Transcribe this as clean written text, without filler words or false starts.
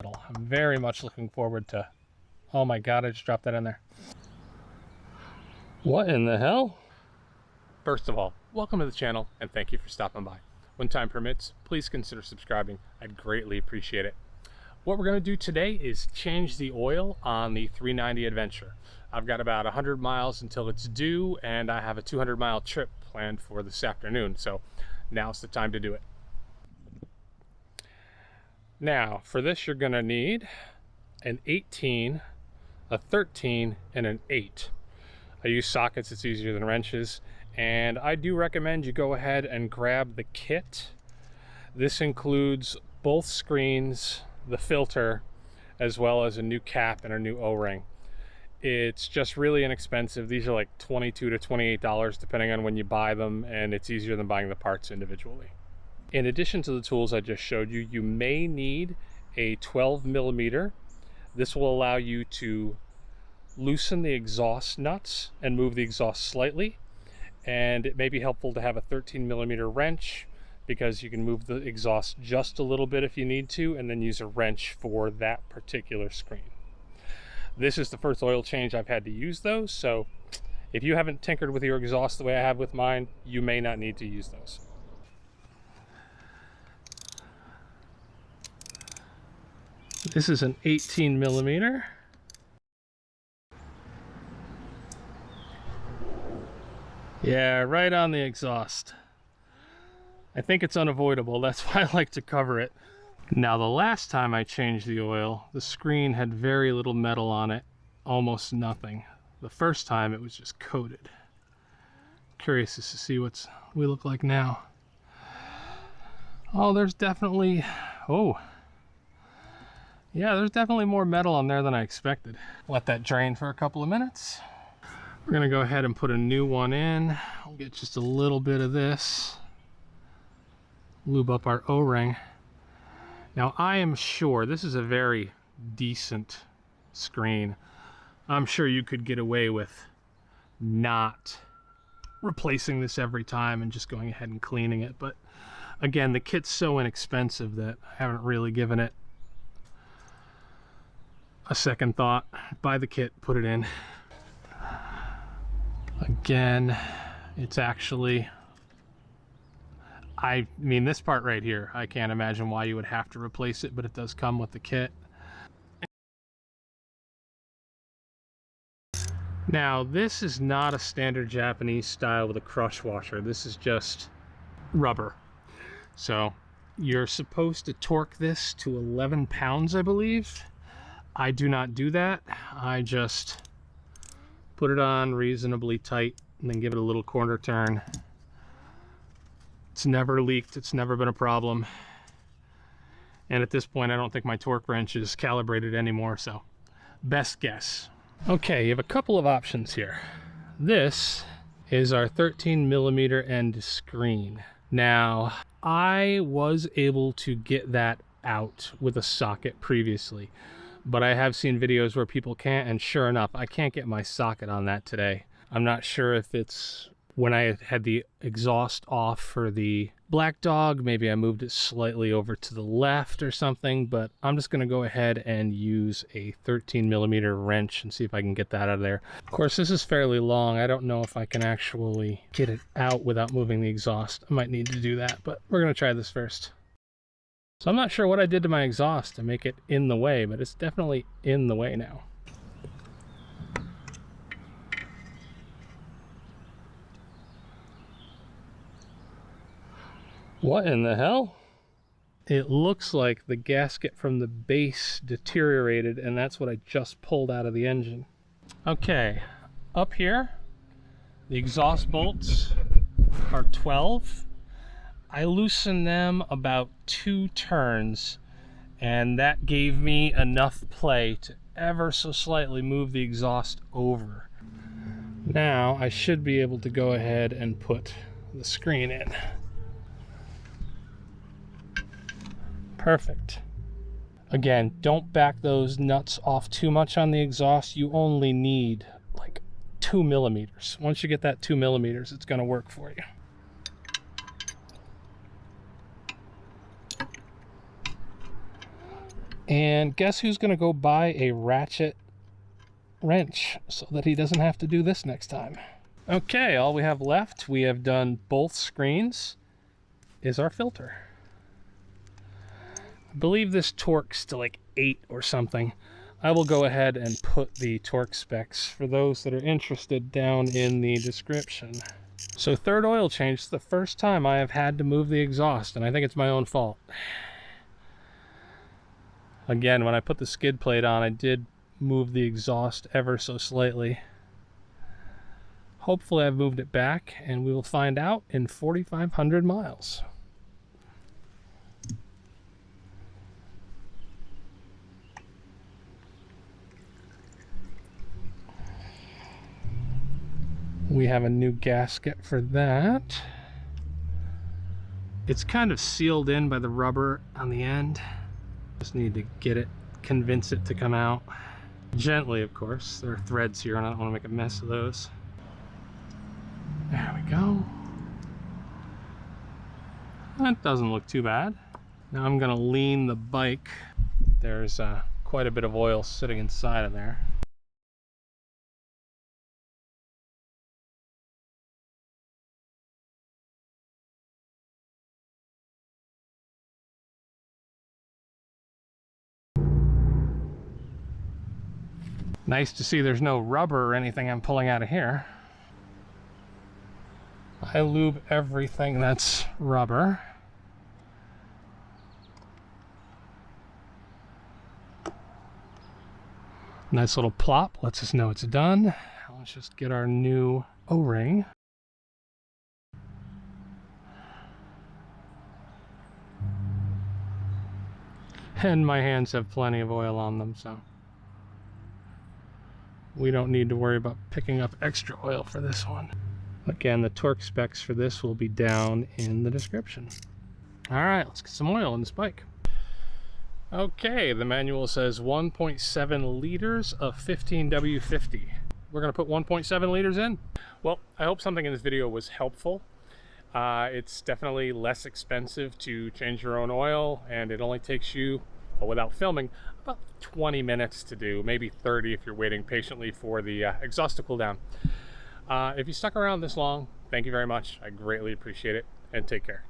I'm very much looking forward to... Oh my god, I just dropped that in there. What in the hell? First of all, welcome to the channel and thank you for stopping by. When time permits, please consider subscribing. I'd greatly appreciate it. What we're going to do today is change the oil on the 390 Adventure. I've got about 100 miles until it's due, and I have a 200-mile trip planned for this afternoon, so now's the time to do it. Now, for this you're going to need an 18, a 13, and an 8. I use sockets, it's easier than wrenches, and I do recommend you go ahead and grab the kit. This includes both screens, the filter, as well as a new cap and a new O-ring. It's just really inexpensive. These are like $22 to $28 depending on when you buy them, and it's easier than buying the parts individually. In addition to the tools I just showed you, you may need a 12mm. This will allow you to loosen the exhaust nuts and move the exhaust slightly. And it may be helpful to have a 13mm wrench because you can move the exhaust just a little bit if you need to, and then use a wrench for that particular screen. This is the first oil change I've had to use those, so if you haven't tinkered with your exhaust the way I have with mine, you may not need to use those. This is an 18mm. Yeah, right on the exhaust. I think it's unavoidable, that's why I like to cover it. Now, the last time I changed the oil, the screen had very little metal on it, almost nothing. The first time it was just coated. Curious to see what we look like now. Oh, there's definitely, yeah, there's definitely more metal on there than I expected. Let that drain for a couple of minutes. We're gonna go ahead and put a new one in. I'll get just a little bit of this. Lube up our O-ring. Now, I am sure this is a very decent screen. I'm sure you could get away with not replacing this every time and just going ahead and cleaning it. But again, the kit's so inexpensive that I haven't really given it a second thought. Buy the kit, put it in. Again, it's actually, I mean, this part right here, I can't imagine why you would have to replace it, but it does come with the kit. Now, this is not a standard Japanese style with a crush washer. This is just rubber. So you're supposed to torque this to 11 pounds, I believe. I do not do that. I just put it on reasonably tight and then give it a little corner turn. It's never leaked, it's never been a problem. And at this point, I don't think my torque wrench is calibrated anymore, so best guess. Okay, you have a couple of options here. This is our 13mm end screen. Now, I was able to get that out with a socket previously, but I have seen videos where people can't, and sure enough, I can't get my socket on that today. I'm not sure if it's when I had the exhaust off for the Black Dog, maybe I moved it slightly over to the left or something, but I'm just gonna go ahead and use a 13mm wrench and see if I can get that out of there. Of course, this is fairly long. I don't know if I can actually get it out without moving the exhaust. I might need to do that, but we're gonna try this first. So I'm not sure what I did to my exhaust to make it in the way, but it's definitely in the way now. What in the hell? It looks like the gasket from the base deteriorated, and that's what I just pulled out of the engine. Okay, up here, the exhaust bolts are 12. I loosened them about 2 turns, and that gave me enough play to ever so slightly move the exhaust over. Now I should be able to go ahead and put the screen in. Perfect. Again, don't back those nuts off too much on the exhaust. You only need like 2mm. Once you get that 2mm, it's going to work for you. And guess who's going to go buy a ratchet wrench so that he doesn't have to do this next time? Okay, all we have left, we have done both screens, is our filter. I believe this torque's to like 8 or something. I will go ahead and put the torque specs for those that are interested down in the description. So third oil change, it's the first time I have had to move the exhaust, and I think it's my own fault. Again, when I put the skid plate on, I did move the exhaust ever so slightly. Hopefully I've moved it back, and we will find out in 4,500 miles. We have a new gasket for that. It's kind of sealed in by the rubber on the end. Just need to get it, convince it to come out. Gently, of course. There are threads here and I don't want to make a mess of those. There we go. That doesn't look too bad. Now I'm going to lean the bike. There's quite a bit of oil sitting inside of there. Nice to see there's no rubber or anything I'm pulling out of here. I lube everything that's rubber. Nice little plop, lets us know it's done. Let's just get our new O-ring. And my hands have plenty of oil on them, so we don't need to worry about picking up extra oil for this one. Again, the torque specs for this will be down in the description. All right, let's get some oil in this bike. Okay, the manual says 1.7 liters of 15W50. We're gonna put 1.7 liters in. Well, I hope something in this video was helpful. It's definitely less expensive to change your own oil, and it only takes you, well, without filming, about 20 minutes to do, maybe 30 if you're waiting patiently for the exhaust to cool down. If you stuck around this long, thank you very much. I greatly appreciate it, and take care.